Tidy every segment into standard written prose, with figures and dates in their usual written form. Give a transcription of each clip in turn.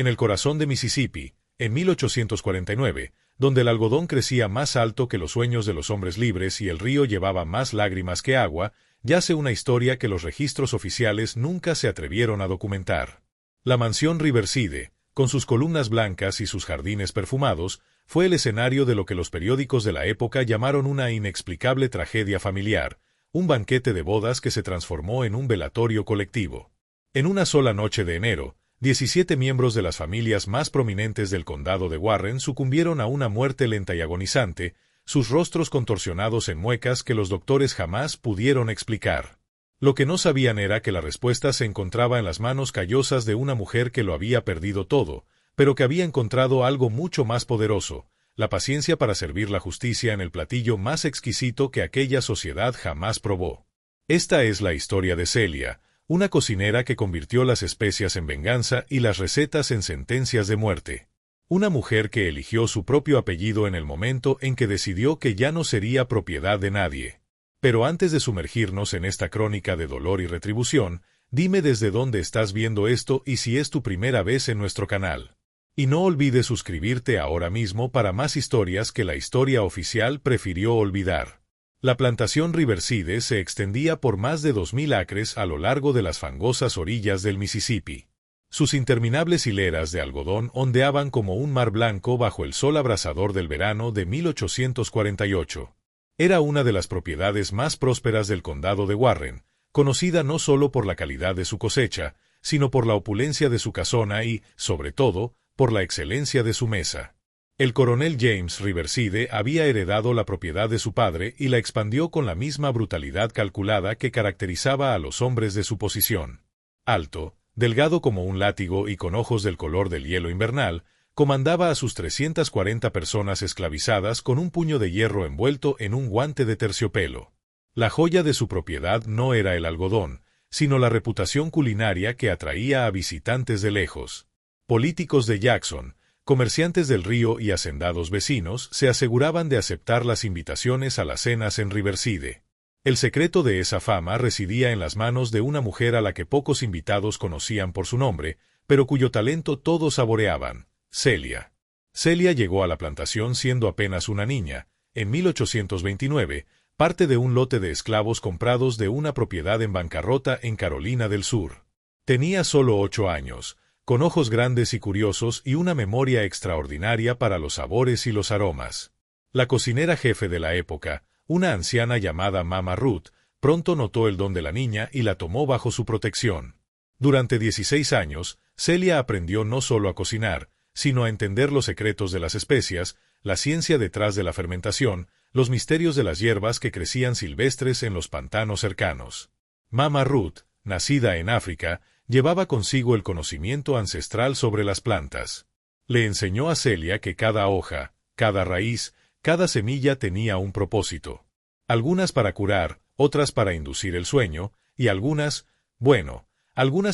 En el corazón de Mississippi, en 1849, donde el algodón crecía más alto que los sueños de los hombres libres y el río llevaba más lágrimas que agua, yace una historia que los registros oficiales nunca se atrevieron a documentar. La mansión Riverside, con sus columnas blancas y sus jardines perfumados, fue el escenario de lo que los periódicos de la época llamaron una inexplicable tragedia familiar, un banquete de bodas que se transformó en un velatorio colectivo. En una sola noche de enero, 17 miembros de las familias más prominentes del condado de Warren sucumbieron a una muerte lenta y agonizante, sus rostros contorsionados en muecas que los doctores jamás pudieron explicar. Lo que no sabían era que la respuesta se encontraba en las manos callosas de una mujer que lo había perdido todo, pero que había encontrado algo mucho más poderoso, la paciencia para servir la justicia en el platillo más exquisito que aquella sociedad jamás probó. Esta es la historia de Celia, una cocinera que convirtió las especias en venganza y las recetas en sentencias de muerte. Una mujer que eligió su propio apellido en el momento en que decidió que ya no sería propiedad de nadie. Pero antes de sumergirnos en esta crónica de dolor y retribución, dime desde dónde estás viendo esto y si es tu primera vez en nuestro canal. Y no olvides suscribirte ahora mismo para más historias que la historia oficial prefirió olvidar. La plantación Riverside se extendía por más de 2000 acres a lo largo de las fangosas orillas del Mississippi. Sus interminables hileras de algodón ondeaban como un mar blanco bajo el sol abrasador del verano de 1848. Era una de las propiedades más prósperas del condado de Warren, conocida no solo por la calidad de su cosecha, sino por la opulencia de su casona y, sobre todo, por la excelencia de su mesa. El coronel James Riverside había heredado la propiedad de su padre y la expandió con la misma brutalidad calculada que caracterizaba a los hombres de su posición. Alto, delgado como un látigo y con ojos del color del hielo invernal, comandaba a sus 340 personas esclavizadas con un puño de hierro envuelto en un guante de terciopelo. La joya de su propiedad no era el algodón, sino la reputación culinaria que atraía a visitantes de lejos. Políticos de Jackson, comerciantes del río y hacendados vecinos se aseguraban de aceptar las invitaciones a las cenas en Riverside. El secreto de esa fama residía en las manos de una mujer a la que pocos invitados conocían por su nombre, pero cuyo talento todos saboreaban, Celia. Celia llegó a la plantación siendo apenas una niña, en 1829, parte de un lote de esclavos comprados de una propiedad en bancarrota en Carolina del Sur. Tenía solo 8 años, con ojos grandes y curiosos y una memoria extraordinaria para los sabores y los aromas. La cocinera jefe de la época, una anciana llamada Mama Ruth, pronto notó el don de la niña y la tomó bajo su protección. Durante 16 años, Celia aprendió no solo a cocinar, sino a entender los secretos de las especias, la ciencia detrás de la fermentación, los misterios de las hierbas que crecían silvestres en los pantanos cercanos. Mama Ruth, nacida en África, llevaba consigo el conocimiento ancestral sobre las plantas. Le enseñó a Celia que cada hoja, cada raíz, cada semilla tenía un propósito. Algunas para curar, otras para inducir el sueño, y algunas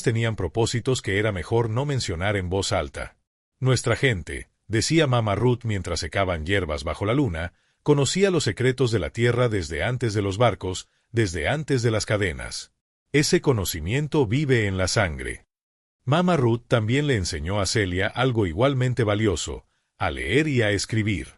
tenían propósitos que era mejor no mencionar en voz alta. Nuestra gente, decía Mama Ruth mientras secaban hierbas bajo la luna, conocía los secretos de la tierra desde antes de los barcos, desde antes de las cadenas. Ese conocimiento vive en la sangre. Mama Ruth también le enseñó a Celia algo igualmente valioso, a leer y a escribir.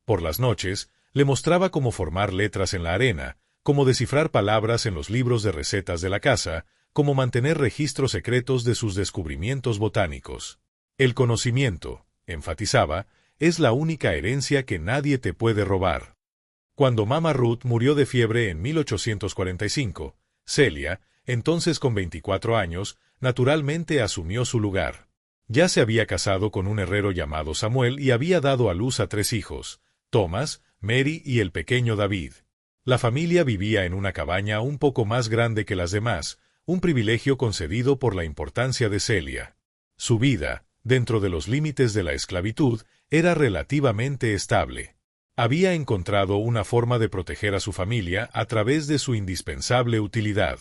Por las noches, le mostraba cómo formar letras en la arena, cómo descifrar palabras en los libros de recetas de la casa, cómo mantener registros secretos de sus descubrimientos botánicos. El conocimiento, enfatizaba, es la única herencia que nadie te puede robar. Cuando Mama Ruth murió de fiebre en 1845, Celia, entonces con 24 años, naturalmente asumió su lugar. Ya se había casado con un herrero llamado Samuel y había dado a luz a 3 hijos, Thomas, Mary y el pequeño David. La familia vivía en una cabaña un poco más grande que las demás, un privilegio concedido por la importancia de Celia. Su vida, dentro de los límites de la esclavitud, era relativamente estable. Había encontrado una forma de proteger a su familia a través de su indispensable utilidad.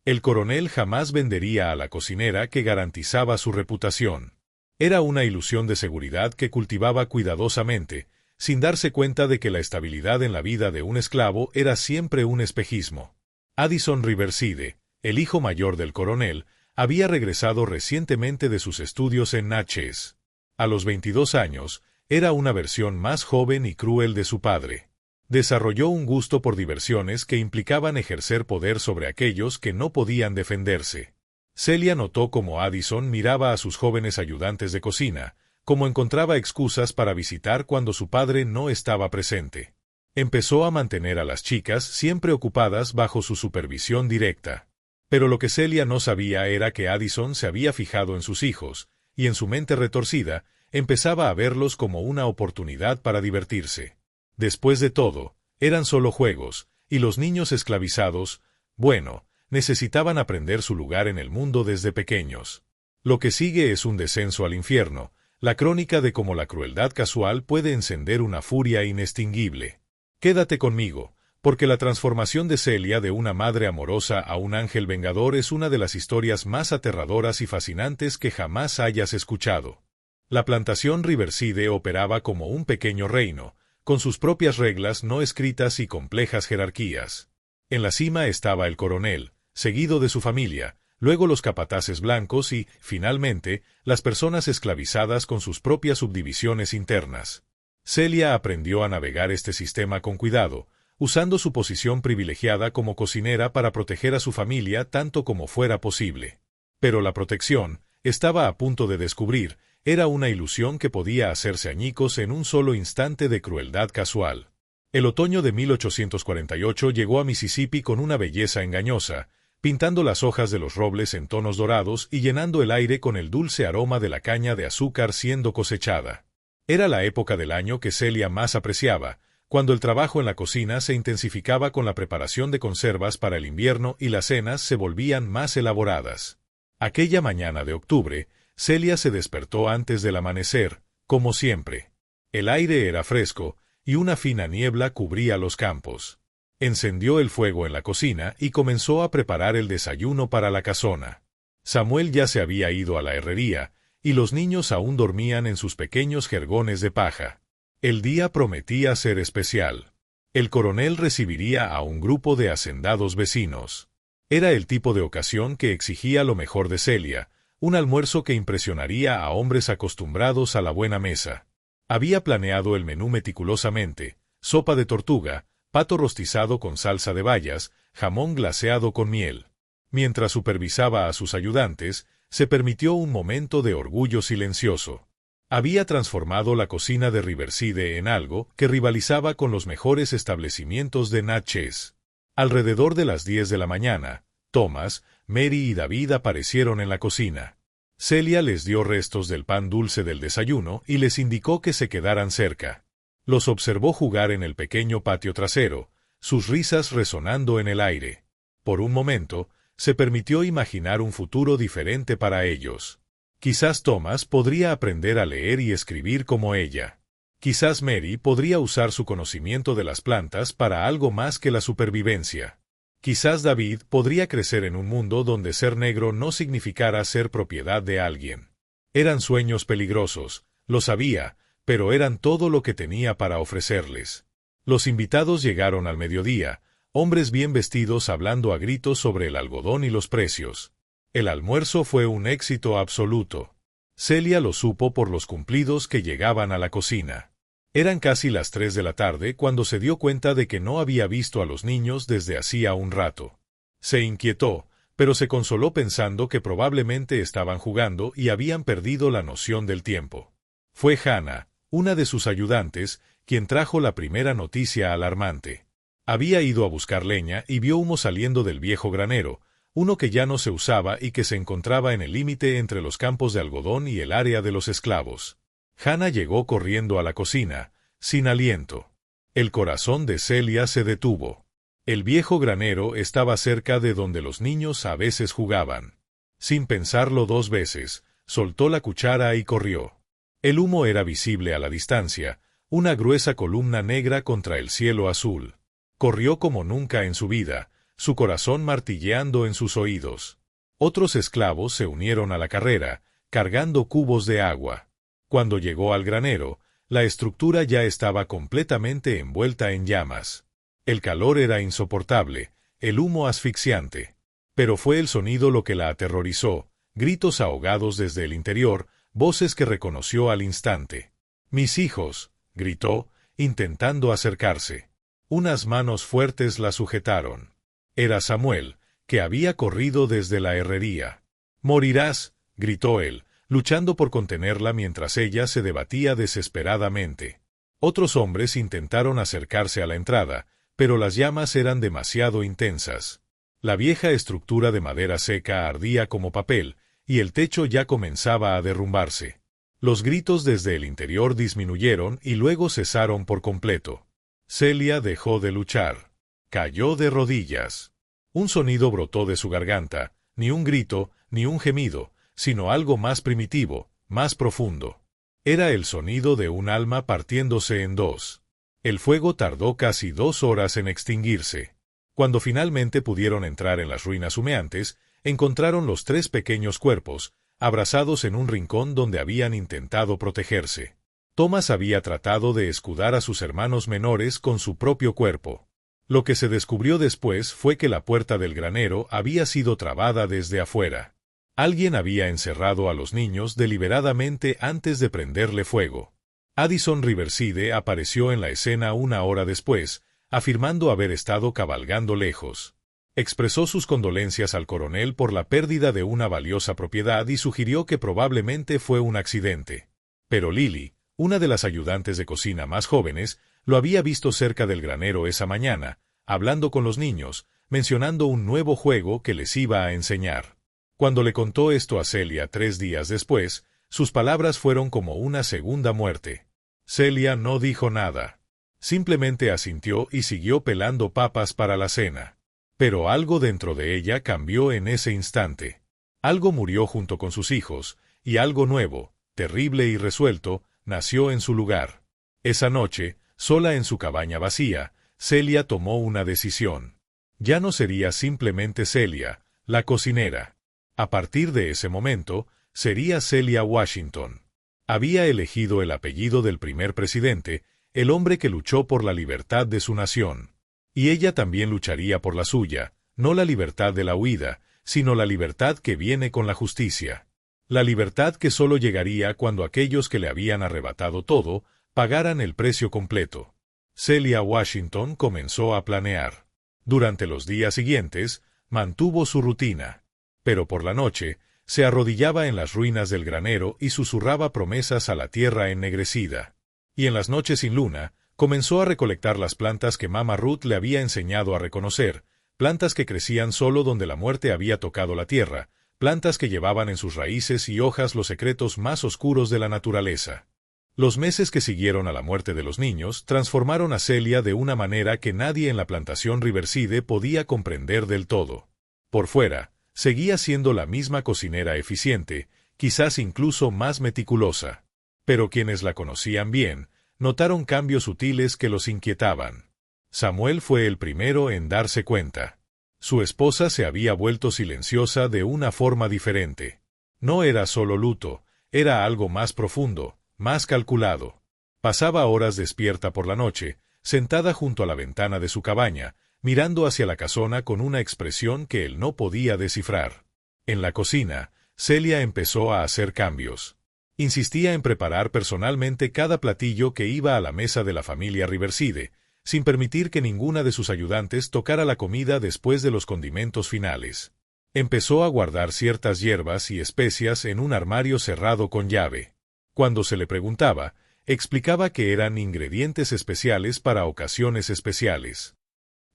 El coronel jamás vendería a la cocinera que garantizaba su reputación. Era una ilusión de seguridad que cultivaba cuidadosamente, sin darse cuenta de que la estabilidad en la vida de un esclavo era siempre un espejismo. Addison Riverside, el hijo mayor del coronel, Había regresado recientemente de sus estudios en Natchez. A los 22 años, era una versión más joven y cruel de su padre. Desarrolló un gusto por diversiones que implicaban ejercer poder sobre aquellos que no podían defenderse. Celia notó cómo Addison miraba a sus jóvenes ayudantes de cocina, cómo encontraba excusas para visitar cuando su padre no estaba presente. Empezó a mantener a las chicas siempre ocupadas bajo su supervisión directa. Pero lo que Celia no sabía era que Addison se había fijado en sus hijos, y en su mente retorcida, empezaba a verlos como una oportunidad para divertirse. Después de todo, eran solo juegos, y los niños esclavizados, bueno, necesitaban aprender su lugar en el mundo desde pequeños. Lo que sigue es un descenso al infierno, la crónica de cómo la crueldad casual puede encender una furia inextinguible. Quédate conmigo, porque la transformación de Celia de una madre amorosa a un ángel vengador es una de las historias más aterradoras y fascinantes que jamás hayas escuchado. La plantación Riverside operaba como un pequeño reino, con sus propias reglas no escritas y complejas jerarquías. En la cima estaba el coronel, seguido de su familia, luego los capataces blancos y, finalmente, las personas esclavizadas con sus propias subdivisiones internas. Celia aprendió a navegar este sistema con cuidado, usando su posición privilegiada como cocinera para proteger a su familia tanto como fuera posible. Pero la protección, estaba a punto de descubrir, era una ilusión que podía hacerse añicos en un solo instante de crueldad casual. El otoño de 1848 llegó a Mississippi con una belleza engañosa, pintando las hojas de los robles en tonos dorados y llenando el aire con el dulce aroma de la caña de azúcar siendo cosechada. Era la época del año que Celia más apreciaba, cuando el trabajo en la cocina se intensificaba con la preparación de conservas para el invierno y las cenas se volvían más elaboradas. Aquella mañana de octubre, Celia se despertó antes del amanecer, como siempre. El aire era fresco, y una fina niebla cubría los campos. Encendió el fuego en la cocina y comenzó a preparar el desayuno para la casona. Samuel ya se había ido a la herrería, y los niños aún dormían en sus pequeños jergones de paja. El día prometía ser especial. El coronel recibiría a un grupo de hacendados vecinos. Era el tipo de ocasión que exigía lo mejor de Celia, un almuerzo que impresionaría a hombres acostumbrados a la buena mesa. Había planeado el menú meticulosamente: sopa de tortuga, pato rostizado con salsa de bayas, jamón glaseado con miel. Mientras supervisaba a sus ayudantes, se permitió un momento de orgullo silencioso. Había transformado la cocina de Riverside en algo que rivalizaba con los mejores establecimientos de Natchez. Alrededor de las 10 de la mañana, Thomas, Mary y David aparecieron en la cocina. Celia les dio restos del pan dulce del desayuno y les indicó que se quedaran cerca. Los observó jugar en el pequeño patio trasero, sus risas resonando en el aire. Por un momento, se permitió imaginar un futuro diferente para ellos. Quizás Thomas podría aprender a leer y escribir como ella. Quizás Mary podría usar su conocimiento de las plantas para algo más que la supervivencia. Quizás David podría crecer en un mundo donde ser negro no significara ser propiedad de alguien. Eran sueños peligrosos, lo sabía, pero eran todo lo que tenía para ofrecerles. Los invitados llegaron al mediodía, hombres bien vestidos hablando a gritos sobre el algodón y los precios. El almuerzo fue un éxito absoluto. Celia lo supo por los cumplidos que llegaban a la cocina. Eran casi las 3 de la tarde cuando se dio cuenta de que no había visto a los niños desde hacía un rato. Se inquietó, pero se consoló pensando que probablemente estaban jugando y habían perdido la noción del tiempo. Fue Hannah, una de sus ayudantes, quien trajo la primera noticia alarmante. Había ido a buscar leña y vio humo saliendo del viejo granero, uno que ya no se usaba y que se encontraba en el límite entre los campos de algodón y el área de los esclavos. Hannah llegó corriendo a la cocina, sin aliento. El corazón de Celia se detuvo. El viejo granero estaba cerca de donde los niños a veces jugaban. Sin pensarlo 2 veces, soltó la cuchara y corrió. El humo era visible a la distancia, una gruesa columna negra contra el cielo azul. Corrió como nunca en su vida, su corazón martilleando en sus oídos. Otros esclavos se unieron a la carrera, cargando cubos de agua. Cuando llegó al granero, la estructura ya estaba completamente envuelta en llamas. El calor era insoportable, el humo asfixiante. Pero fue el sonido lo que la aterrorizó, gritos ahogados desde el interior, voces que reconoció al instante. «Mis hijos», gritó, intentando acercarse. Unas manos fuertes la sujetaron. Era Samuel, que había corrido desde la herrería. «Morirás», gritó él, luchando por contenerla mientras ella se debatía desesperadamente. Otros hombres intentaron acercarse a la entrada, pero las llamas eran demasiado intensas. La vieja estructura de madera seca ardía como papel, y el techo ya comenzaba a derrumbarse. Los gritos desde el interior disminuyeron y luego cesaron por completo. Celia dejó de luchar. Cayó de rodillas. Un sonido brotó de su garganta, ni un grito, ni un gemido, sino algo más primitivo, más profundo. Era el sonido de un alma partiéndose en dos. El fuego tardó casi 2 horas en extinguirse. Cuando finalmente pudieron entrar en las ruinas humeantes, encontraron los 3 pequeños cuerpos, abrazados en un rincón donde habían intentado protegerse. Thomas había tratado de escudar a sus hermanos menores con su propio cuerpo. Lo que se descubrió después fue que la puerta del granero había sido trabada desde afuera. Alguien había encerrado a los niños deliberadamente antes de prenderle fuego. Addison Riverside apareció en la escena 1 hora después, afirmando haber estado cabalgando lejos. Expresó sus condolencias al coronel por la pérdida de una valiosa propiedad y sugirió que probablemente fue un accidente. Pero Lily, una de las ayudantes de cocina más jóvenes, lo había visto cerca del granero esa mañana, hablando con los niños, mencionando un nuevo juego que les iba a enseñar. Cuando le contó esto a Celia 3 días después, sus palabras fueron como una segunda muerte. Celia no dijo nada. Simplemente asintió y siguió pelando papas para la cena. Pero algo dentro de ella cambió en ese instante. Algo murió junto con sus hijos, y algo nuevo, terrible y resuelto, nació en su lugar. Esa noche, sola en su cabaña vacía, Celia tomó una decisión. Ya no sería simplemente Celia, la cocinera. A partir de ese momento, sería Celia Washington. Había elegido el apellido del primer presidente, el hombre que luchó por la libertad de su nación. Y ella también lucharía por la suya, no la libertad de la huida, sino la libertad que viene con la justicia. La libertad que solo llegaría cuando aquellos que le habían arrebatado todo, pagaran el precio completo. Celia Washington comenzó a planear. Durante los días siguientes, mantuvo su rutina. Pero por la noche, se arrodillaba en las ruinas del granero y susurraba promesas a la tierra ennegrecida. Y en las noches sin luna, comenzó a recolectar las plantas que Mama Ruth le había enseñado a reconocer, plantas que crecían solo donde la muerte había tocado la tierra, plantas que llevaban en sus raíces y hojas los secretos más oscuros de la naturaleza. Los meses que siguieron a la muerte de los niños transformaron a Celia de una manera que nadie en la plantación Riverside podía comprender del todo. Por fuera, seguía siendo la misma cocinera eficiente, quizás incluso más meticulosa. Pero quienes la conocían bien, notaron cambios sutiles que los inquietaban. Samuel fue el primero en darse cuenta. Su esposa se había vuelto silenciosa de una forma diferente. No era solo luto, era algo más profundo, más calculado. Pasaba horas despierta por la noche, sentada junto a la ventana de su cabaña, mirando hacia la casona con una expresión que él no podía descifrar. En la cocina, Celia empezó a hacer cambios. Insistía en preparar personalmente cada platillo que iba a la mesa de la familia Riverside, sin permitir que ninguna de sus ayudantes tocara la comida después de los condimentos finales. Empezó a guardar ciertas hierbas y especias en un armario cerrado con llave. Cuando se le preguntaba, explicaba que eran ingredientes especiales para ocasiones especiales.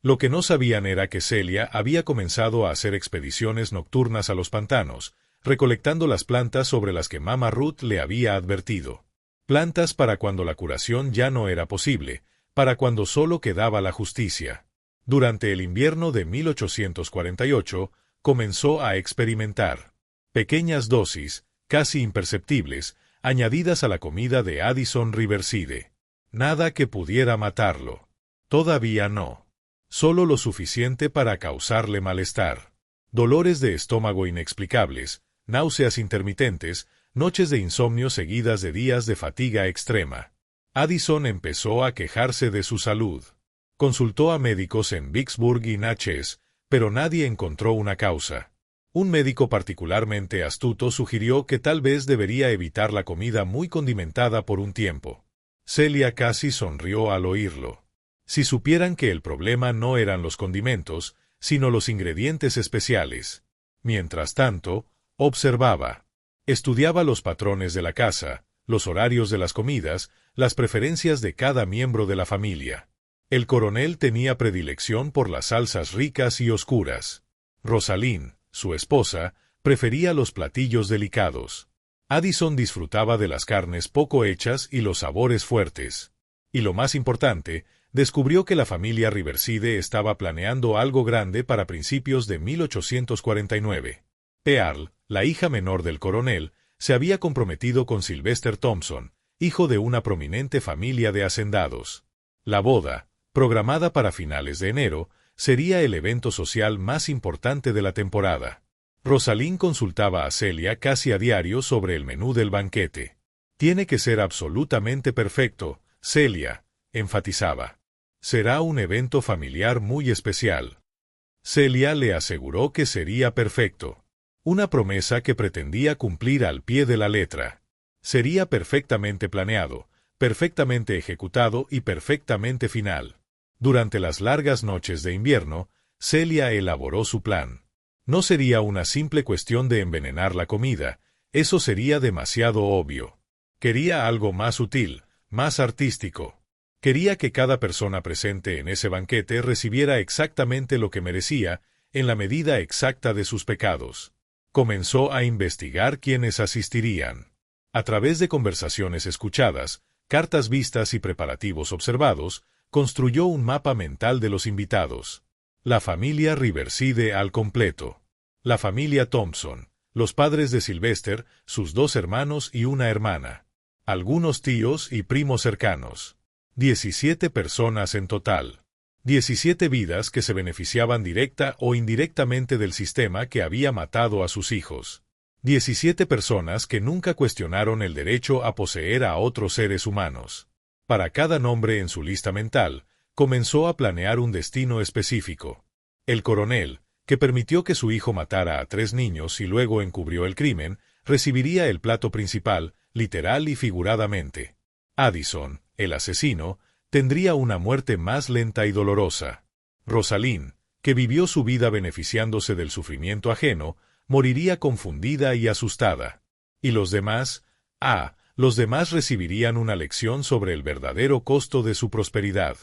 Lo que no sabían era que Celia había comenzado a hacer expediciones nocturnas a los pantanos, recolectando las plantas sobre las que Mama Ruth le había advertido. Plantas para cuando la curación ya no era posible, para cuando solo quedaba la justicia. Durante el invierno de 1848, comenzó a experimentar. Pequeñas dosis, casi imperceptibles, añadidas a la comida de Addison Riverside. Nada que pudiera matarlo. Todavía no. Solo lo suficiente para causarle malestar. Dolores de estómago inexplicables, náuseas intermitentes, noches de insomnio seguidas de días de fatiga extrema. Addison empezó a quejarse de su salud. Consultó a médicos en Vicksburg y Natchez, pero nadie encontró una causa. Un médico particularmente astuto sugirió que tal vez debería evitar la comida muy condimentada por un tiempo. Celia casi sonrió al oírlo. Si supieran que el problema no eran los condimentos, sino los ingredientes especiales. Mientras tanto, observaba. Estudiaba los patrones de la casa, los horarios de las comidas, las preferencias de cada miembro de la familia. El coronel tenía predilección por las salsas ricas y oscuras. Rosalind, su esposa, prefería los platillos delicados. Addison disfrutaba de las carnes poco hechas y los sabores fuertes. Y lo más importante, descubrió que la familia Riverside estaba planeando algo grande para principios de 1849. Pearl, la hija menor del coronel, se había comprometido con Sylvester Thompson, hijo de una prominente familia de hacendados. La boda, programada para finales de enero, sería el evento social más importante de la temporada. Rosalind consultaba a Celia casi a diario sobre el menú del banquete. «Tiene que ser absolutamente perfecto, Celia», enfatizaba. «Será un evento familiar muy especial». Celia le aseguró que sería perfecto. Una promesa que pretendía cumplir al pie de la letra. Sería perfectamente planeado, perfectamente ejecutado y perfectamente final. Durante las largas noches de invierno, Celia elaboró su plan. No sería una simple cuestión de envenenar la comida, eso sería demasiado obvio. Quería algo más sutil, más artístico. Quería que cada persona presente en ese banquete recibiera exactamente lo que merecía, en la medida exacta de sus pecados. Comenzó a investigar quiénes asistirían. A través de conversaciones escuchadas, cartas vistas y preparativos observados, construyó un mapa mental de los invitados. La familia Riverside al completo. La familia Thompson, los padres de Sylvester, sus 2 hermanos y una hermana. Algunos tíos y primos cercanos. 17 personas en total. 17 vidas que se beneficiaban directa o indirectamente del sistema que había matado a sus hijos. 17 personas que nunca cuestionaron el derecho a poseer a otros seres humanos. Para cada nombre en su lista mental, comenzó a planear un destino específico. El coronel, que permitió que su hijo matara a 3 niños y luego encubrió el crimen, recibiría el plato principal, literal y figuradamente. Addison, el asesino, tendría una muerte más lenta y dolorosa. Rosalind, que vivió su vida beneficiándose del sufrimiento ajeno, moriría confundida y asustada. Y los demás, los demás recibirían una lección sobre el verdadero costo de su prosperidad.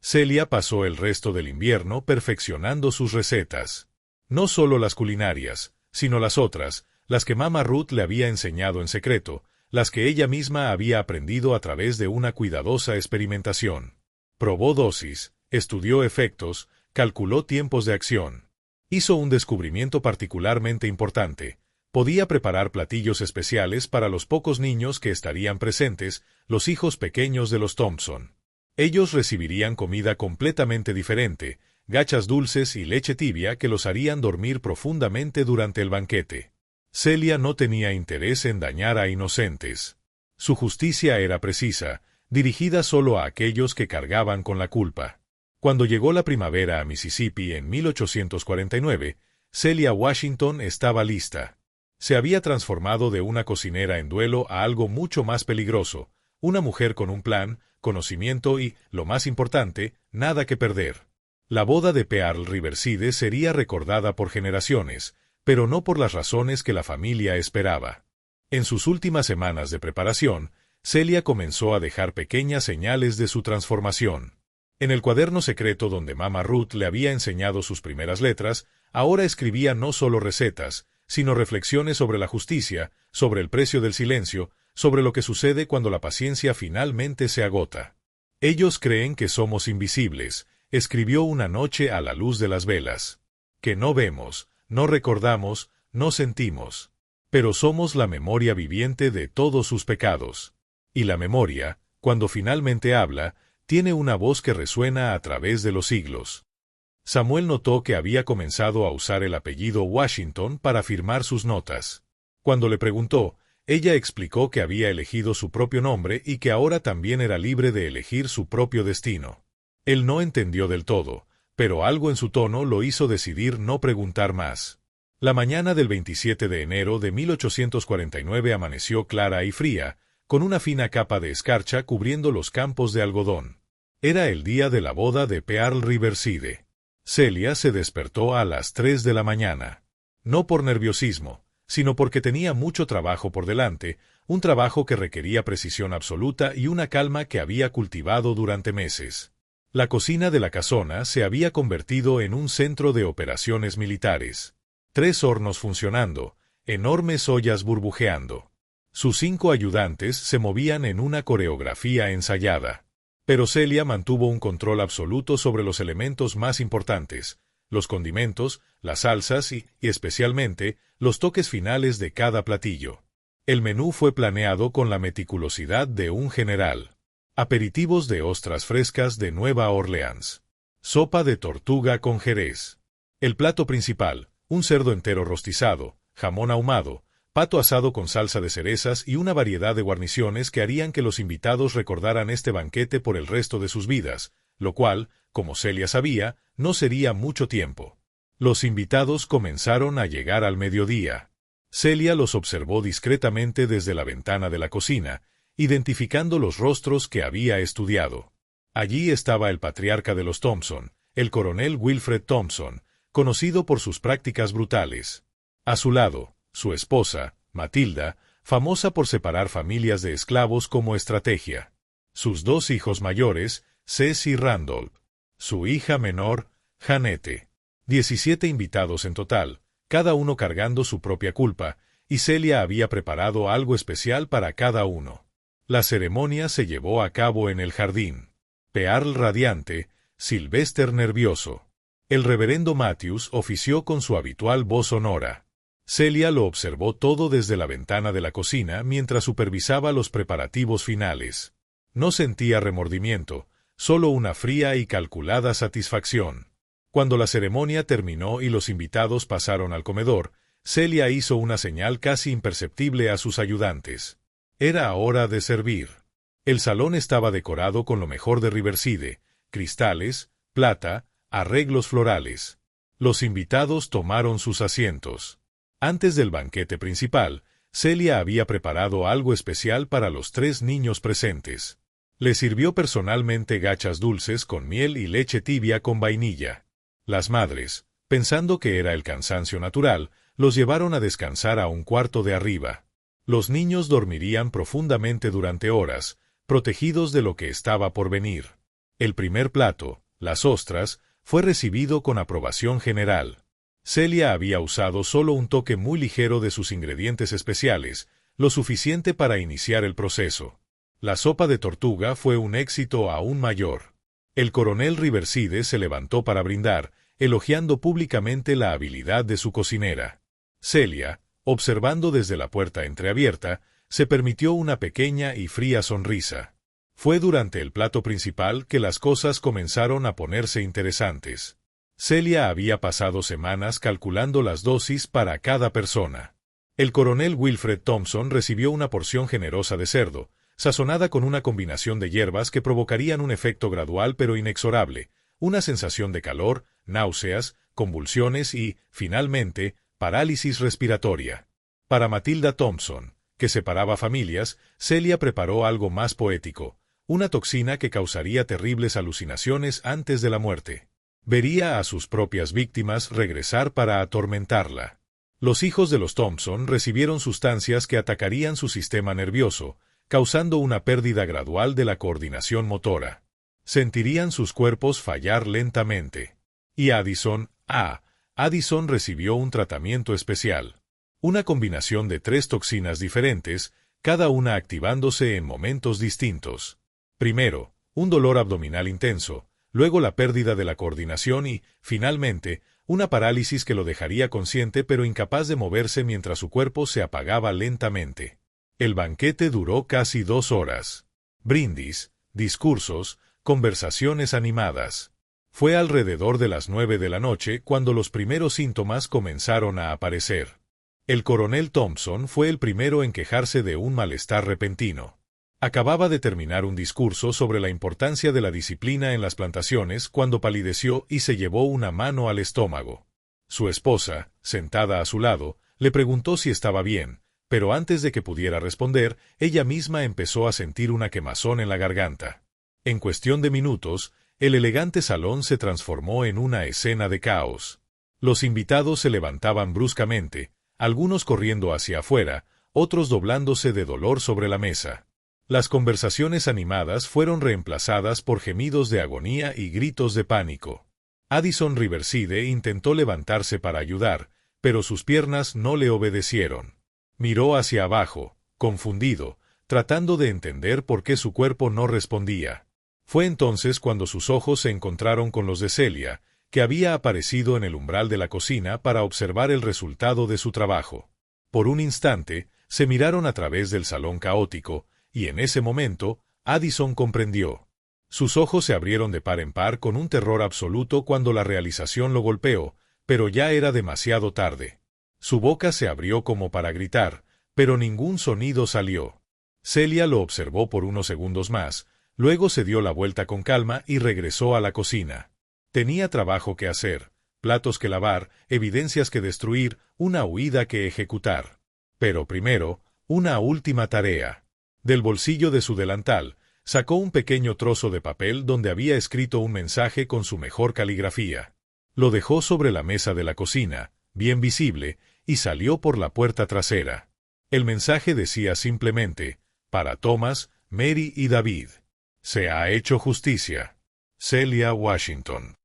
Celia pasó el resto del invierno perfeccionando sus recetas. No solo las culinarias, sino las otras, las que Mama Ruth le había enseñado en secreto, las que ella misma había aprendido a través de una cuidadosa experimentación. Probó dosis, estudió efectos, calculó tiempos de acción. Hizo un descubrimiento particularmente importante. Podía preparar platillos especiales para los pocos niños que estarían presentes, los hijos pequeños de los Thompson. Ellos recibirían comida completamente diferente, gachas dulces y leche tibia que los harían dormir profundamente durante el banquete. Celia no tenía interés en dañar a inocentes. Su justicia era precisa, dirigida solo a aquellos que cargaban con la culpa. Cuando llegó la primavera a Mississippi en 1849, Celia Washington estaba lista. Se había transformado de una cocinera en duelo a algo mucho más peligroso, una mujer con un plan, conocimiento y, lo más importante, nada que perder. La boda de Pearl Riverside sería recordada por generaciones, pero no por las razones que la familia esperaba. En sus últimas semanas de preparación, Celia comenzó a dejar pequeñas señales de su transformación. En el cuaderno secreto donde Mama Ruth le había enseñado sus primeras letras, ahora escribía no solo recetas, sino reflexiones sobre la justicia, sobre el precio del silencio, sobre lo que sucede cuando la paciencia finalmente se agota. Ellos creen que somos invisibles, escribió una noche a la luz de las velas. Que no vemos, no recordamos, no sentimos. Pero somos la memoria viviente de todos sus pecados. Y la memoria, cuando finalmente habla, tiene una voz que resuena a través de los siglos. Samuel notó que había comenzado a usar el apellido Washington para firmar sus notas. Cuando le preguntó, ella explicó que había elegido su propio nombre y que ahora también era libre de elegir su propio destino. Él no entendió del todo, pero algo en su tono lo hizo decidir no preguntar más. La mañana del 27 de enero de 1849 amaneció clara y fría, con una fina capa de escarcha cubriendo los campos de algodón. Era el día de la boda de Pearl Riverside. Celia se despertó a las 3 de la mañana. No por nerviosismo, sino porque tenía mucho trabajo por delante, un trabajo que requería precisión absoluta y una calma que había cultivado durante meses. La cocina de la casona se había convertido en un centro de operaciones militares. 3 hornos funcionando, enormes ollas burbujeando. Sus 5 ayudantes se movían en una coreografía ensayada. Pero Celia mantuvo un control absoluto sobre los elementos más importantes, los condimentos, las salsas y especialmente, los toques finales de cada platillo. El menú fue planeado con la meticulosidad de un general. Aperitivos de ostras frescas de Nueva Orleans. Sopa de tortuga con jerez. El plato principal, un cerdo entero rostizado, jamón ahumado, pato asado con salsa de cerezas y una variedad de guarniciones que harían que los invitados recordaran este banquete por el resto de sus vidas, lo cual, como Celia sabía, no sería mucho tiempo. Los invitados comenzaron a llegar al mediodía. Celia los observó discretamente desde la ventana de la cocina, identificando los rostros que había estudiado. Allí estaba el patriarca de los Thompson, el coronel Wilfred Thompson, conocido por sus prácticas brutales. A su lado, su esposa, Matilda, famosa por separar familias de esclavos como estrategia. Sus 2 hijos mayores, Cess y Randolph. Su hija menor, Jeanette. 17 invitados en total, cada uno cargando su propia culpa, y Celia había preparado algo especial para cada uno. La ceremonia se llevó a cabo en el jardín. Pearl radiante, Sylvester nervioso. El reverendo Matthews ofició con su habitual voz sonora. Celia lo observó todo desde la ventana de la cocina mientras supervisaba los preparativos finales. No sentía remordimiento, solo una fría y calculada satisfacción. Cuando la ceremonia terminó y los invitados pasaron al comedor, Celia hizo una señal casi imperceptible a sus ayudantes. Era hora de servir. El salón estaba decorado con lo mejor de Riverside, cristales, plata, arreglos florales. Los invitados tomaron sus asientos. Antes del banquete principal, Celia había preparado algo especial para los 3 niños presentes. Les sirvió personalmente gachas dulces con miel y leche tibia con vainilla. Las madres, pensando que era el cansancio natural, los llevaron a descansar a un cuarto de arriba. Los niños dormirían profundamente durante horas, protegidos de lo que estaba por venir. El primer plato, las ostras, fue recibido con aprobación general. Celia había usado solo un toque muy ligero de sus ingredientes especiales, lo suficiente para iniciar el proceso. La sopa de tortuga fue un éxito aún mayor. El coronel Riverside se levantó para brindar, elogiando públicamente la habilidad de su cocinera. Celia, observando desde la puerta entreabierta, se permitió una pequeña y fría sonrisa. Fue durante el plato principal que las cosas comenzaron a ponerse interesantes. Celia había pasado semanas calculando las dosis para cada persona. El coronel Wilfred Thompson recibió una porción generosa de cerdo, sazonada con una combinación de hierbas que provocarían un efecto gradual pero inexorable, una sensación de calor, náuseas, convulsiones y, finalmente, parálisis respiratoria. Para Matilda Thompson, que separaba familias, Celia preparó algo más poético, una toxina que causaría terribles alucinaciones antes de la muerte. Vería a sus propias víctimas regresar para atormentarla. Los hijos de los Thompson recibieron sustancias que atacarían su sistema nervioso, causando una pérdida gradual de la coordinación motora. Sentirían sus cuerpos fallar lentamente. Y Addison recibió un tratamiento especial. Una combinación de 3 toxinas diferentes, cada una activándose en momentos distintos. Primero, un dolor abdominal intenso, luego la pérdida de la coordinación y, finalmente, una parálisis que lo dejaría consciente pero incapaz de moverse mientras su cuerpo se apagaba lentamente. El banquete duró casi 2 horas. Brindis, discursos, conversaciones animadas. Fue alrededor de las 9 de la noche cuando los primeros síntomas comenzaron a aparecer. El coronel Thompson fue el primero en quejarse de un malestar repentino. Acababa de terminar un discurso sobre la importancia de la disciplina en las plantaciones cuando palideció y se llevó una mano al estómago. Su esposa, sentada a su lado, le preguntó si estaba bien, pero antes de que pudiera responder, ella misma empezó a sentir una quemazón en la garganta. En cuestión de minutos, el elegante salón se transformó en una escena de caos. Los invitados se levantaban bruscamente, algunos corriendo hacia afuera, otros doblándose de dolor sobre la mesa. Las conversaciones animadas fueron reemplazadas por gemidos de agonía y gritos de pánico. Addison Riverside intentó levantarse para ayudar, pero sus piernas no le obedecieron. Miró hacia abajo, confundido, tratando de entender por qué su cuerpo no respondía. Fue entonces cuando sus ojos se encontraron con los de Celia, que había aparecido en el umbral de la cocina para observar el resultado de su trabajo. Por un instante, se miraron a través del salón caótico, y en ese momento, Addison comprendió. Sus ojos se abrieron de par en par con un terror absoluto cuando la realización lo golpeó, pero ya era demasiado tarde. Su boca se abrió como para gritar, pero ningún sonido salió. Celia lo observó por unos segundos más, luego se dio la vuelta con calma y regresó a la cocina. Tenía trabajo que hacer, platos que lavar, evidencias que destruir, una huida que ejecutar. Pero primero, una última tarea. Del bolsillo de su delantal, sacó un pequeño trozo de papel donde había escrito un mensaje con su mejor caligrafía. Lo dejó sobre la mesa de la cocina, bien visible, y salió por la puerta trasera. El mensaje decía simplemente, para Thomas, Mary y David. Se ha hecho justicia. Celia Washington.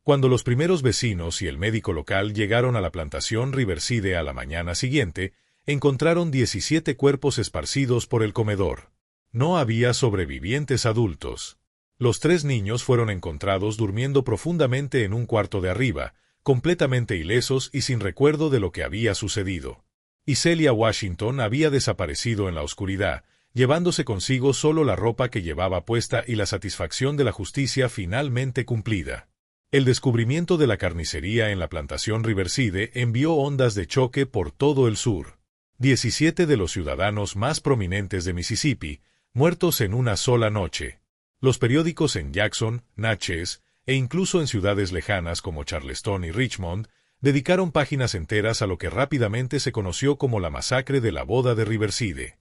Cuando los primeros vecinos y el médico local llegaron a la plantación Riverside a la mañana siguiente, encontraron 17 cuerpos esparcidos por el comedor. No había sobrevivientes adultos. Los 3 niños fueron encontrados durmiendo profundamente en un cuarto de arriba, completamente ilesos y sin recuerdo de lo que había sucedido. Y Celia Washington había desaparecido en la oscuridad, llevándose consigo solo la ropa que llevaba puesta y la satisfacción de la justicia finalmente cumplida. El descubrimiento de la carnicería en la plantación Riverside envió ondas de choque por todo el sur. 17 de los ciudadanos más prominentes de Mississippi, muertos en una sola noche. Los periódicos en Jackson, Natchez, e incluso en ciudades lejanas como Charleston y Richmond, dedicaron páginas enteras a lo que rápidamente se conoció como la masacre de la boda de Riverside.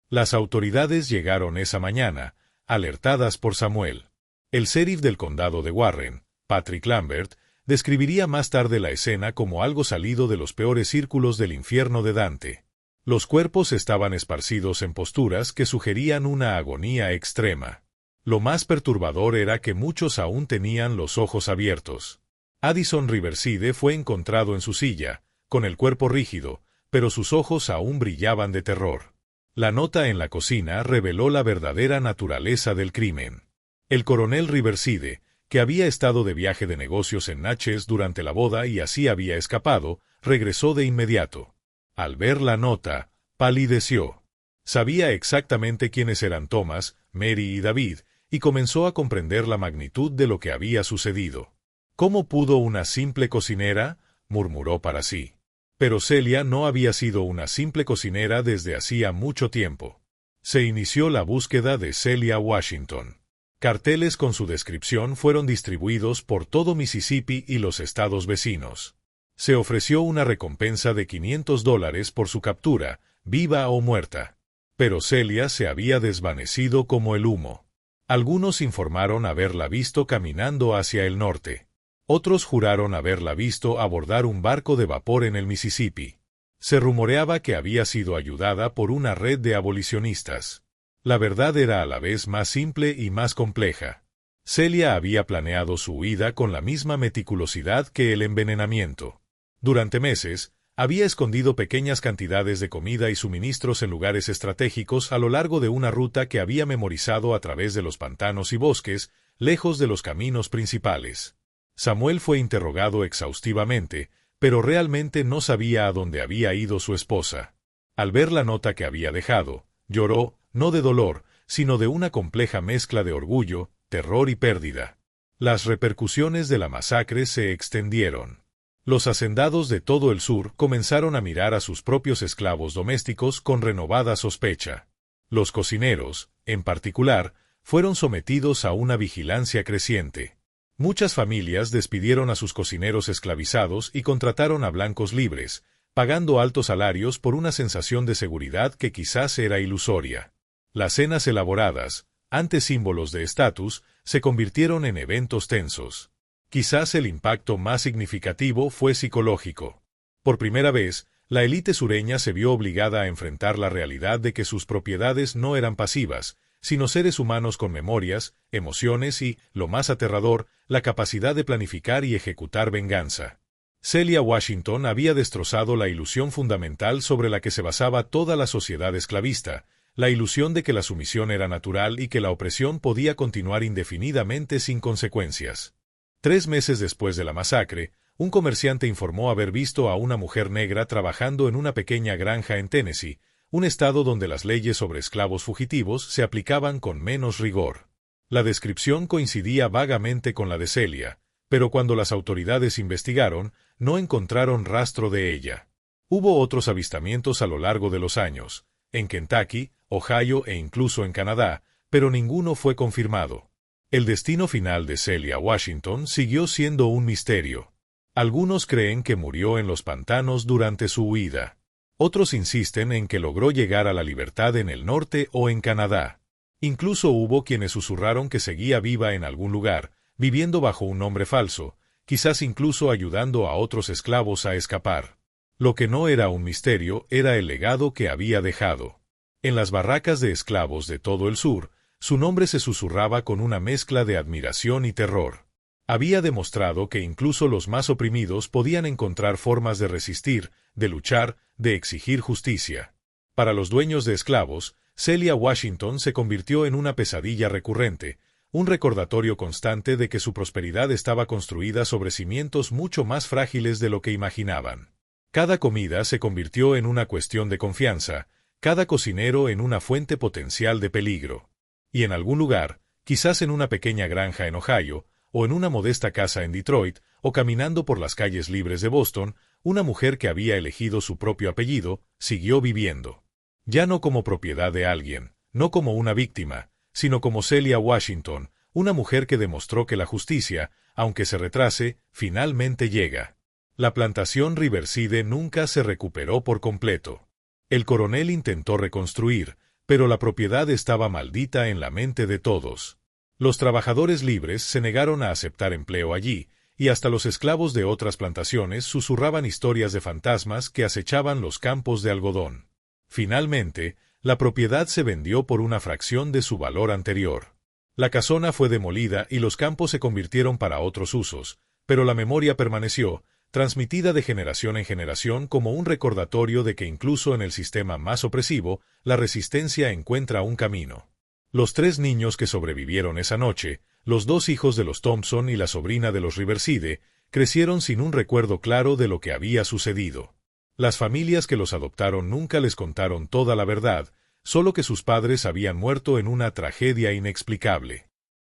Las autoridades llegaron esa mañana, alertadas por Samuel. El sheriff del condado de Warren, Patrick Lambert, describiría más tarde la escena como algo salido de los peores círculos del infierno de Dante. Los cuerpos estaban esparcidos en posturas que sugerían una agonía extrema. Lo más perturbador era que muchos aún tenían los ojos abiertos. Addison Riverside fue encontrado en su silla, con el cuerpo rígido, pero sus ojos aún brillaban de terror. La nota en la cocina reveló la verdadera naturaleza del crimen. El coronel Riverside, que había estado de viaje de negocios en Natchez durante la boda y así había escapado, regresó de inmediato. Al ver la nota, palideció. Sabía exactamente quiénes eran Thomas, Mary y David, y comenzó a comprender la magnitud de lo que había sucedido. ¿Cómo pudo una simple cocinera?, murmuró para sí. Pero Celia no había sido una simple cocinera desde hacía mucho tiempo. Se inició la búsqueda de Celia Washington. Carteles con su descripción fueron distribuidos por todo Mississippi y los estados vecinos. Se ofreció una recompensa de $500 por su captura, viva o muerta. Pero Celia se había desvanecido como el humo. Algunos informaron haberla visto caminando hacia el norte. Otros juraron haberla visto abordar un barco de vapor en el Mississippi. Se rumoreaba que había sido ayudada por una red de abolicionistas. La verdad era a la vez más simple y más compleja. Celia había planeado su huida con la misma meticulosidad que el envenenamiento. Durante meses, había escondido pequeñas cantidades de comida y suministros en lugares estratégicos a lo largo de una ruta que había memorizado a través de los pantanos y bosques, lejos de los caminos principales. Samuel fue interrogado exhaustivamente, pero realmente no sabía a dónde había ido su esposa. Al ver la nota que había dejado, lloró, no de dolor, sino de una compleja mezcla de orgullo, terror y pérdida. Las repercusiones de la masacre se extendieron. Los hacendados de todo el sur comenzaron a mirar a sus propios esclavos domésticos con renovada sospecha. Los cocineros, en particular, fueron sometidos a una vigilancia creciente. Muchas familias despidieron a sus cocineros esclavizados y contrataron a blancos libres, pagando altos salarios por una sensación de seguridad que quizás era ilusoria. Las cenas elaboradas, antes símbolos de estatus, se convirtieron en eventos tensos. Quizás el impacto más significativo fue psicológico. Por primera vez, la élite sureña se vio obligada a enfrentar la realidad de que sus propiedades no eran pasivas, sino seres humanos con memorias, emociones y, lo más aterrador, la capacidad de planificar y ejecutar venganza. Celia Washington había destrozado la ilusión fundamental sobre la que se basaba toda la sociedad esclavista, la ilusión de que la sumisión era natural y que la opresión podía continuar indefinidamente sin consecuencias. 3 meses después de la masacre, un comerciante informó haber visto a una mujer negra trabajando en una pequeña granja en Tennessee, un estado donde las leyes sobre esclavos fugitivos se aplicaban con menos rigor. La descripción coincidía vagamente con la de Celia, pero cuando las autoridades investigaron, no encontraron rastro de ella. Hubo otros avistamientos a lo largo de los años, en Kentucky, Ohio e incluso en Canadá, pero ninguno fue confirmado. El destino final de Celia Washington siguió siendo un misterio. Algunos creen que murió en los pantanos durante su huida. Otros insisten en que logró llegar a la libertad en el norte o en Canadá. Incluso hubo quienes susurraron que seguía viva en algún lugar, viviendo bajo un nombre falso, quizás incluso ayudando a otros esclavos a escapar. Lo que no era un misterio era el legado que había dejado. En las barracas de esclavos de todo el sur, su nombre se susurraba con una mezcla de admiración y terror. Había demostrado que incluso los más oprimidos podían encontrar formas de resistir, de luchar, de exigir justicia. Para los dueños de esclavos, Celia Washington se convirtió en una pesadilla recurrente, un recordatorio constante de que su prosperidad estaba construida sobre cimientos mucho más frágiles de lo que imaginaban. Cada comida se convirtió en una cuestión de confianza, cada cocinero en una fuente potencial de peligro. Y en algún lugar, quizás en una pequeña granja en Ohio, o en una modesta casa en Detroit, o caminando por las calles libres de Boston, una mujer que había elegido su propio apellido, siguió viviendo. Ya no como propiedad de alguien, no como una víctima, sino como Celia Washington, una mujer que demostró que la justicia, aunque se retrase, finalmente llega. La plantación Riverside nunca se recuperó por completo. El coronel intentó reconstruir, pero la propiedad estaba maldita en la mente de todos. Los trabajadores libres se negaron a aceptar empleo allí, y hasta los esclavos de otras plantaciones susurraban historias de fantasmas que acechaban los campos de algodón. Finalmente, la propiedad se vendió por una fracción de su valor anterior. La casona fue demolida y los campos se convirtieron para otros usos, pero la memoria permaneció, transmitida de generación en generación como un recordatorio de que incluso en el sistema más opresivo, la resistencia encuentra un camino. Los 3 niños que sobrevivieron esa noche, los 2 hijos de los Thompson y la sobrina de los Riverside, crecieron sin un recuerdo claro de lo que había sucedido. Las familias que los adoptaron nunca les contaron toda la verdad, solo que sus padres habían muerto en una tragedia inexplicable.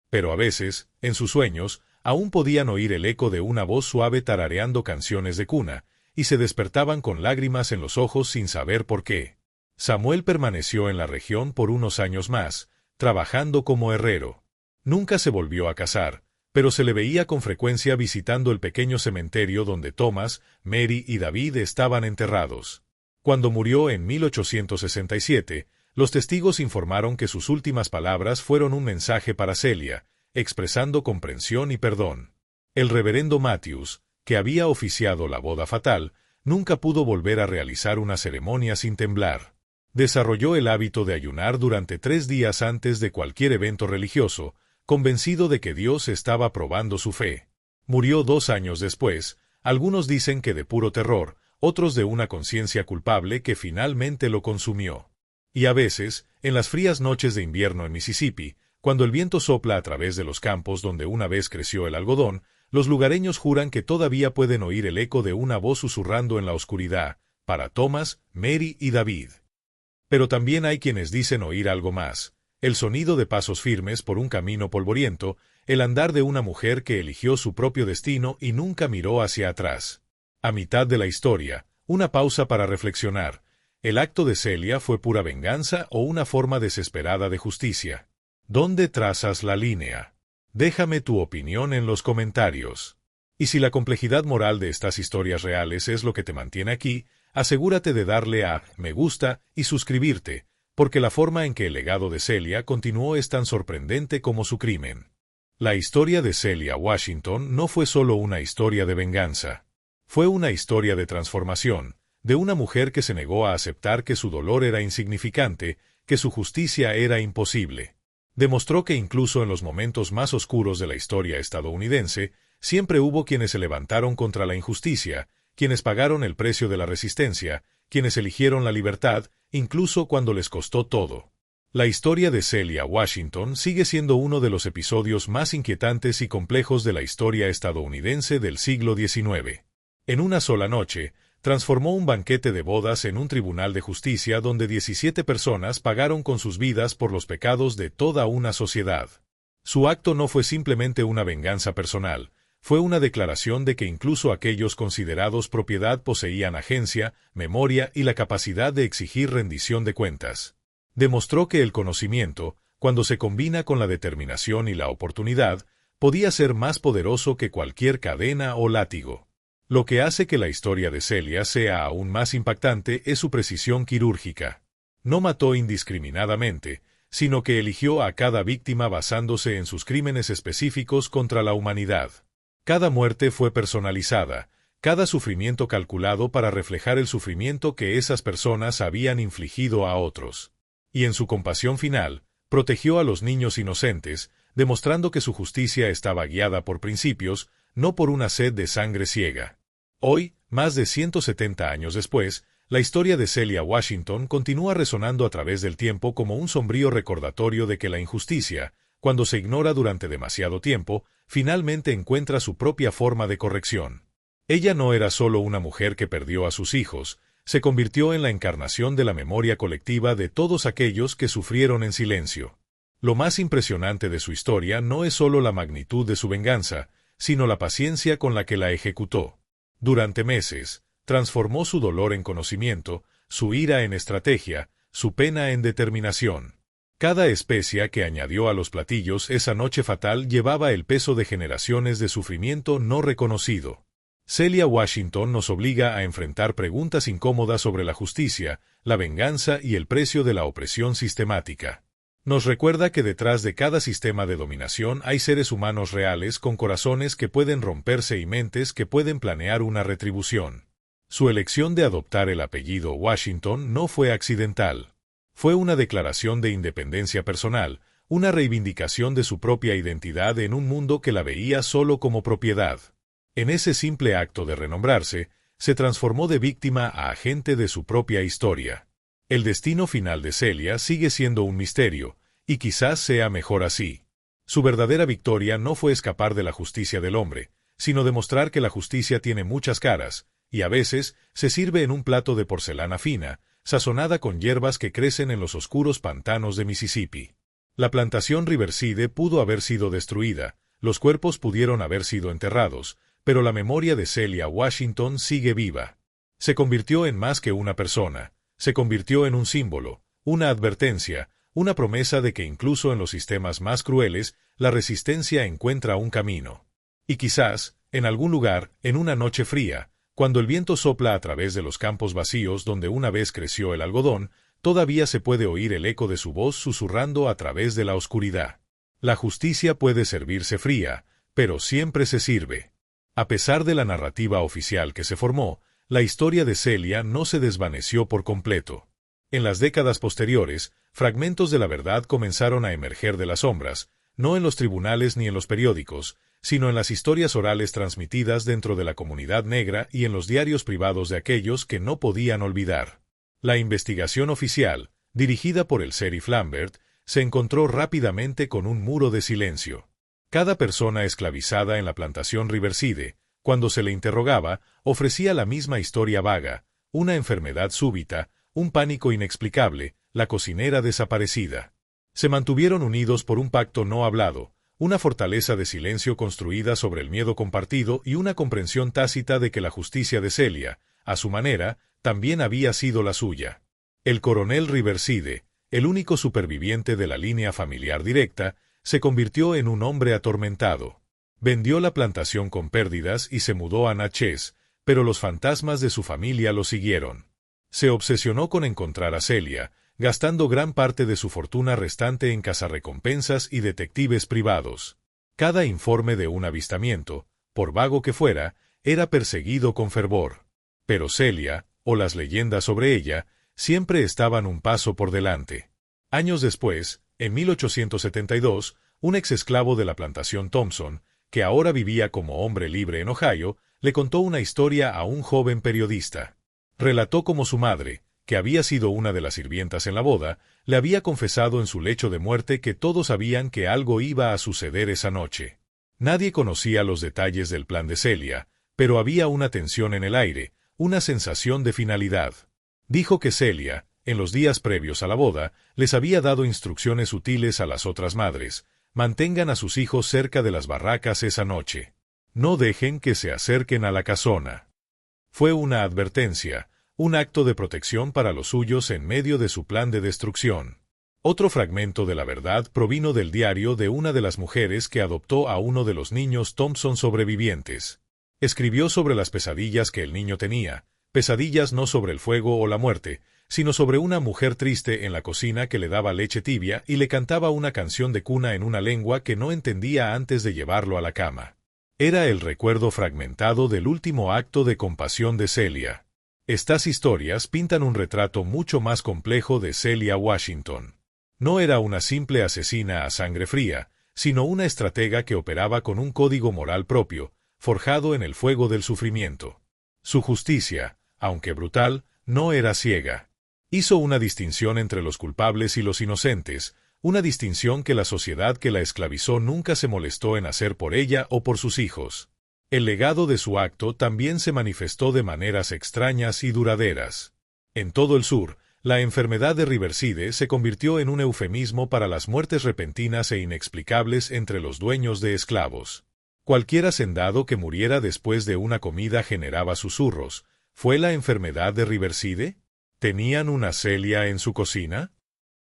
Pero a veces, en sus sueños, aún podían oír el eco de una voz suave tarareando canciones de cuna, y se despertaban con lágrimas en los ojos sin saber por qué. Samuel permaneció en la región por unos años más, trabajando como herrero. Nunca se volvió a casar, pero se le veía con frecuencia visitando el pequeño cementerio donde Thomas, Mary y David estaban enterrados. Cuando murió en 1867, los testigos informaron que sus últimas palabras fueron un mensaje para Celia, expresando comprensión y perdón. El reverendo Matthews, que había oficiado la boda fatal, nunca pudo volver a realizar una ceremonia sin temblar. Desarrolló el hábito de ayunar durante 3 días antes de cualquier evento religioso, convencido de que Dios estaba probando su fe. Murió 2 años después, algunos dicen que de puro terror, otros de una conciencia culpable que finalmente lo consumió. Y a veces, en las frías noches de invierno en Mississippi, cuando el viento sopla a través de los campos donde una vez creció el algodón, los lugareños juran que todavía pueden oír el eco de una voz susurrando en la oscuridad, para Thomas, Mary y David. Pero también hay quienes dicen oír algo más, el sonido de pasos firmes por un camino polvoriento, el andar de una mujer que eligió su propio destino y nunca miró hacia atrás. A mitad de la historia, una pausa para reflexionar. ¿El acto de Celia fue pura venganza o una forma desesperada de justicia? ¿Dónde trazas la línea? Déjame tu opinión en los comentarios. Y si la complejidad moral de estas historias reales es lo que te mantiene aquí, asegúrate de darle a me gusta y suscribirte, porque la forma en que el legado de Celia continuó es tan sorprendente como su crimen. La historia de Celia Washington no fue solo una historia de venganza. Fue una historia de transformación, de una mujer que se negó a aceptar que su dolor era insignificante, que su justicia era imposible. Demostró que incluso en los momentos más oscuros de la historia estadounidense, siempre hubo quienes se levantaron contra la injusticia, quienes pagaron el precio de la resistencia, quienes eligieron la libertad, incluso cuando les costó todo. La historia de Celia Washington sigue siendo uno de los episodios más inquietantes y complejos de la historia estadounidense del siglo XIX. En una sola noche, transformó un banquete de bodas en un tribunal de justicia donde 17 personas pagaron con sus vidas por los pecados de toda una sociedad. Su acto no fue simplemente una venganza personal, fue una declaración de que incluso aquellos considerados propiedad poseían agencia, memoria y la capacidad de exigir rendición de cuentas. Demostró que el conocimiento, cuando se combina con la determinación y la oportunidad, podía ser más poderoso que cualquier cadena o látigo. Lo que hace que la historia de Celia sea aún más impactante es su precisión quirúrgica. No mató indiscriminadamente, sino que eligió a cada víctima basándose en sus crímenes específicos contra la humanidad. Cada muerte fue personalizada, cada sufrimiento calculado para reflejar el sufrimiento que esas personas habían infligido a otros. Y en su compasión final, protegió a los niños inocentes, demostrando que su justicia estaba guiada por principios, no por una sed de sangre ciega. Hoy, más de 170 años después, la historia de Celia Washington continúa resonando a través del tiempo como un sombrío recordatorio de que la injusticia, cuando se ignora durante demasiado tiempo, finalmente encuentra su propia forma de corrección. Ella no era solo una mujer que perdió a sus hijos, se convirtió en la encarnación de la memoria colectiva de todos aquellos que sufrieron en silencio. Lo más impresionante de su historia no es solo la magnitud de su venganza, sino la paciencia con la que la ejecutó. Durante meses, transformó su dolor en conocimiento, su ira en estrategia, su pena en determinación. Cada especia que añadió a los platillos esa noche fatal llevaba el peso de generaciones de sufrimiento no reconocido. Celia Washington nos obliga a enfrentar preguntas incómodas sobre la justicia, la venganza y el precio de la opresión sistemática. Nos recuerda que detrás de cada sistema de dominación hay seres humanos reales con corazones que pueden romperse y mentes que pueden planear una retribución. Su elección de adoptar el apellido Washington no fue accidental. Fue una declaración de independencia personal, una reivindicación de su propia identidad en un mundo que la veía solo como propiedad. En ese simple acto de renombrarse, se transformó de víctima a agente de su propia historia. El destino final de Celia sigue siendo un misterio, y quizás sea mejor así. Su verdadera victoria no fue escapar de la justicia del hombre, sino demostrar que la justicia tiene muchas caras, y a veces se sirve en un plato de porcelana fina, sazonada con hierbas que crecen en los oscuros pantanos de Mississippi. La plantación Riverside pudo haber sido destruida, los cuerpos pudieron haber sido enterrados, pero la memoria de Celia Washington sigue viva. Se convirtió en más que una persona, se convirtió en un símbolo, una advertencia, una promesa de que incluso en los sistemas más crueles, la resistencia encuentra un camino. Y quizás, en algún lugar, en una noche fría, cuando el viento sopla a través de los campos vacíos donde una vez creció el algodón, todavía se puede oír el eco de su voz susurrando a través de la oscuridad. La justicia puede servirse fría, pero siempre se sirve. A pesar de la narrativa oficial que se formó, la historia de Celia no se desvaneció por completo. En las décadas posteriores, fragmentos de la verdad comenzaron a emerger de las sombras, no en los tribunales ni en los periódicos, sino en las historias orales transmitidas dentro de la comunidad negra y en los diarios privados de aquellos que no podían olvidar. La investigación oficial, dirigida por el sheriff Lambert, se encontró rápidamente con un muro de silencio. Cada persona esclavizada en la plantación Riverside, cuando se le interrogaba, ofrecía la misma historia vaga, una enfermedad súbita, un pánico inexplicable, la cocinera desaparecida. Se mantuvieron unidos por un pacto no hablado, una fortaleza de silencio construida sobre el miedo compartido y una comprensión tácita de que la justicia de Celia, a su manera, también había sido la suya. El coronel Riverside, el único superviviente de la línea familiar directa, se convirtió en un hombre atormentado. Vendió la plantación con pérdidas y se mudó a Natchez, pero los fantasmas de su familia lo siguieron. Se obsesionó con encontrar a Celia, gastando gran parte de su fortuna restante en cazarrecompensas y detectives privados. Cada informe de un avistamiento, por vago que fuera, era perseguido con fervor. Pero Celia, o las leyendas sobre ella, siempre estaban un paso por delante. Años después, en 1872, un exesclavo de la plantación Thompson, que ahora vivía como hombre libre en Ohio, le contó una historia a un joven periodista. Relató cómo su madre, que había sido una de las sirvientas en la boda, le había confesado en su lecho de muerte que todos sabían que algo iba a suceder esa noche. Nadie conocía los detalles del plan de Celia, pero había una tensión en el aire, una sensación de finalidad. Dijo que Celia, en los días previos a la boda, les había dado instrucciones sutiles a las otras madres: mantengan a sus hijos cerca de las barracas esa noche. No dejen que se acerquen a la casona. Fue una advertencia, un acto de protección para los suyos en medio de su plan de destrucción. Otro fragmento de la verdad provino del diario de una de las mujeres que adoptó a uno de los niños Thompson sobrevivientes. Escribió sobre las pesadillas que el niño tenía, pesadillas no sobre el fuego o la muerte, sino sobre una mujer triste en la cocina que le daba leche tibia y le cantaba una canción de cuna en una lengua que no entendía antes de llevarlo a la cama. Era el recuerdo fragmentado del último acto de compasión de Celia. Estas historias pintan un retrato mucho más complejo de Celia Washington. No era una simple asesina a sangre fría, sino una estratega que operaba con un código moral propio, forjado en el fuego del sufrimiento. Su justicia, aunque brutal, no era ciega. Hizo una distinción entre los culpables y los inocentes, una distinción que la sociedad que la esclavizó nunca se molestó en hacer por ella o por sus hijos. El legado de su acto también se manifestó de maneras extrañas y duraderas. En todo el sur, la enfermedad de Riverside se convirtió en un eufemismo para las muertes repentinas e inexplicables entre los dueños de esclavos. Cualquier hacendado que muriera después de una comida generaba susurros. ¿Fue la enfermedad de Riverside? ¿Tenían una Celia en su cocina?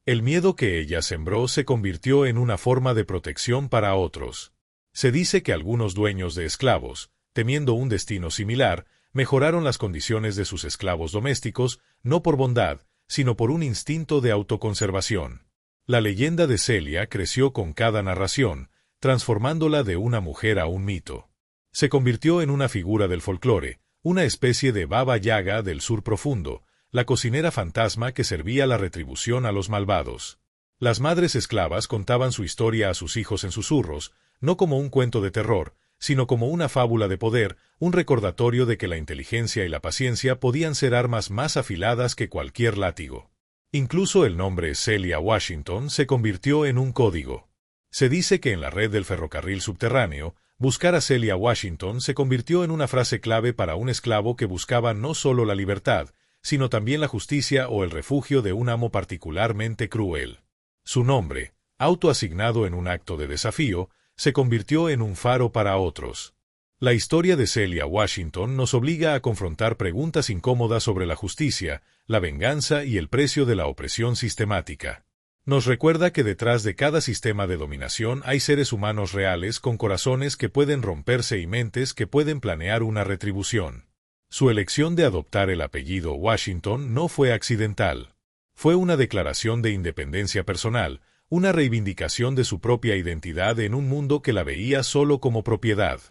El miedo que ella sembró se convirtió en una forma de protección para otros. Se dice que algunos dueños de esclavos, temiendo un destino similar, mejoraron las condiciones de sus esclavos domésticos, no por bondad, sino por un instinto de autoconservación. La leyenda de Celia creció con cada narración, transformándola de una mujer a un mito. Se convirtió en una figura del folclore, una especie de Baba Yaga del sur profundo, la cocinera fantasma que servía la retribución a los malvados. Las madres esclavas contaban su historia a sus hijos en susurros, no como un cuento de terror, sino como una fábula de poder, un recordatorio de que la inteligencia y la paciencia podían ser armas más afiladas que cualquier látigo. Incluso el nombre Celia Washington se convirtió en un código. Se dice que en la red del ferrocarril subterráneo, buscar a Celia Washington se convirtió en una frase clave para un esclavo que buscaba no solo la libertad, sino también la justicia o el refugio de un amo particularmente cruel. Su nombre, autoasignado en un acto de desafío, se convirtió en un faro para otros. La historia de Celia Washington nos obliga a confrontar preguntas incómodas sobre la justicia, la venganza y el precio de la opresión sistemática. Nos recuerda que detrás de cada sistema de dominación hay seres humanos reales con corazones que pueden romperse y mentes que pueden planear una retribución. Su elección de adoptar el apellido Washington no fue accidental. Fue una declaración de independencia personal, una reivindicación de su propia identidad en un mundo que la veía solo como propiedad.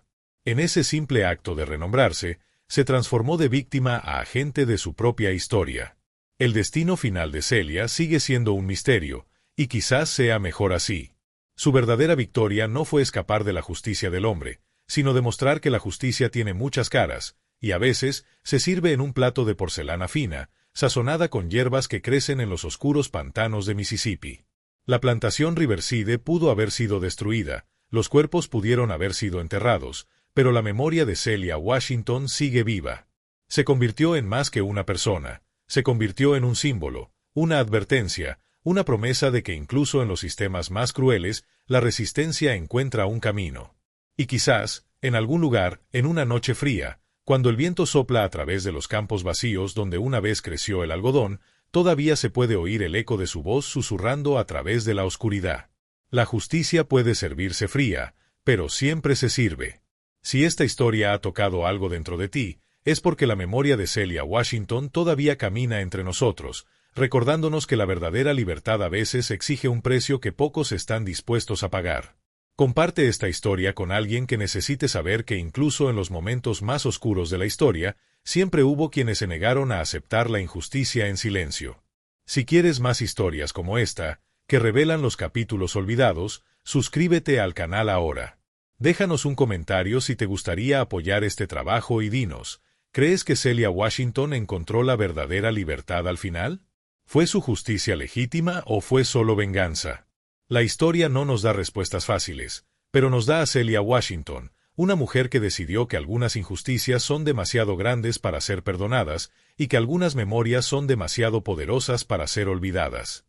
En ese simple acto de renombrarse, se transformó de víctima a agente de su propia historia. El destino final de Celia sigue siendo un misterio, y quizás sea mejor así. Su verdadera victoria no fue escapar de la justicia del hombre, sino demostrar que la justicia tiene muchas caras, y a veces se sirve en un plato de porcelana fina, sazonada con hierbas que crecen en los oscuros pantanos de Mississippi. La plantación Riverside pudo haber sido destruida, los cuerpos pudieron haber sido enterrados, pero la memoria de Celia Washington sigue viva. Se convirtió en más que una persona, se convirtió en un símbolo, una advertencia, una promesa de que incluso en los sistemas más crueles, la resistencia encuentra un camino. Y quizás, en algún lugar, en una noche fría, cuando el viento sopla a través de los campos vacíos donde una vez creció el algodón, todavía se puede oír el eco de su voz susurrando a través de la oscuridad. La justicia puede servirse fría, pero siempre se sirve. Si esta historia ha tocado algo dentro de ti, es porque la memoria de Celia Washington todavía camina entre nosotros, recordándonos que la verdadera libertad a veces exige un precio que pocos están dispuestos a pagar. Comparte esta historia con alguien que necesite saber que incluso en los momentos más oscuros de la historia, siempre hubo quienes se negaron a aceptar la injusticia en silencio. Si quieres más historias como esta, que revelan los capítulos olvidados, suscríbete al canal ahora. Déjanos un comentario si te gustaría apoyar este trabajo y dinos, ¿crees que Celia Washington encontró la verdadera libertad al final? ¿Fue su justicia legítima o fue solo venganza? La historia no nos da respuestas fáciles, pero nos da a Celia Washington, una mujer que decidió que algunas injusticias son demasiado grandes para ser perdonadas y que algunas memorias son demasiado poderosas para ser olvidadas.